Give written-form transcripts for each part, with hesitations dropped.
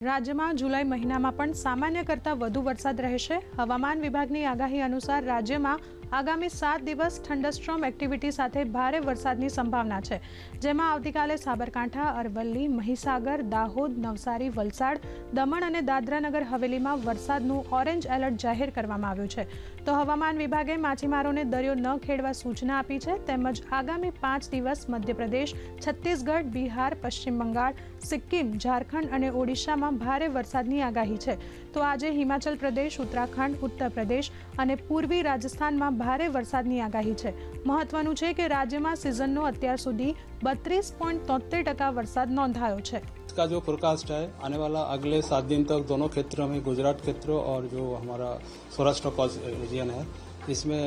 રાજ્યમાં જુલાઈ મહિનામાં પણ સામાન્ય કરતાં વધુ વરસાદ રહેશે. હવામાન વિભાગની આગાહી અનુસાર રાજ્યમાં આગામી 7 દિવસ થંડરસ્ટોર્મ એક્ટિવિટી સાથે ભારે વરસાદની સંભાવના છે, જેમાં આવતીકાલે સાબરકાંઠા, અરવલ્લી, મહીસાગર, દાહોદ, નવસારી, વલસાડ, દમણ અને દાદરાનગર હવેલીમાં વરસાદનું ઓરેન્જ એલર્ટ જાહેર કરવામાં આવ્યું છે. તો હવામાન વિભાગે માછીમારોને દરિયો ન ખેડવા સૂચના આપી છે. તેમજ આગામી 5 દિવસ મધ્યપ્રદેશ, છત્તીસગઢ, બિહાર, પશ્ચિમ બંગાળ, સિક્કિમ, ઝારખંડ અને ઓડિશામાં ભારે વરસાદની આગાહી છે. તો આજે હિમાચલ પ્રદેશ, ઉત્તરાખંડ, ઉત્તર પ્રદેશ અને પૂર્વી રાજસ્થાનમાં ભારે વરસાદની આગાહી છે. મહત્વનું છે કે રાજ્યમાં સિઝનનો અત્યાર સુધી 32.73% વરસાદ નોંધાયો છે. इसका जो फोरकास्ट है आने वाला अगले 7 दिन तक दोनों क्षेत्रों में, गुजरात क्षेत्र और जो हमारा सौराष्ट्र का रीजन है, इसमें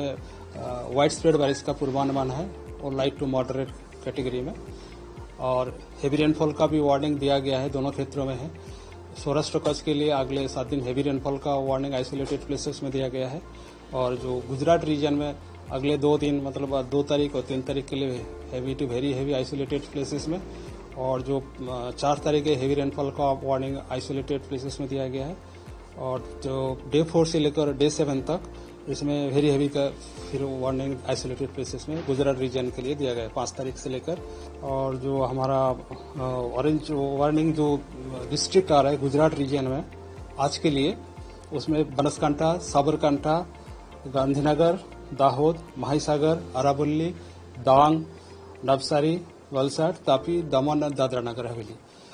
वाइड स्प्रेड बारिश का पूर्वानुमान है और लाइट टू मॉडरेट कैटेगरी में, और हेवी रेनफॉल का भी वार्निंग दिया गया है, दोनों क्षेत्रों में है. सौराष्ट्र कच्छ के लिए अगले 7 दिन हेवी रेनफॉल का वार्निंग आइसोलेटेड प्लेसेस में दिया गया है, और जो गुजरात रीजन में अगले 2 दिन मतलब 2 तारीख और 3 तारीख के लिए heavy to very heavy isolated places में, और जो 4 तारीख के हेवी रेनफॉल का वार्निंग आइसोलेटेड प्लेसेस में दिया गया है, और जो डे 4 से लेकर डे 7 तक इसमें वेरी हेवी का फिर वार्निंग आइसोलेटेड प्लेसेस में गुजरात रीजन के लिए दिया गया है 5 तारीख से लेकर. और जो हमारा ऑरेंज वार्निंग जो डिस्ट्रिक्ट आ रहा है गुजरात रीजन में आज के लिए, उसमें बनासकांठा, साबरकांठा, गांधीनगर, दाहोद, महीसागर, अरावली, डांग, नवसारी, वलसाड, तापी, दमन और दादरा नगर हवेली.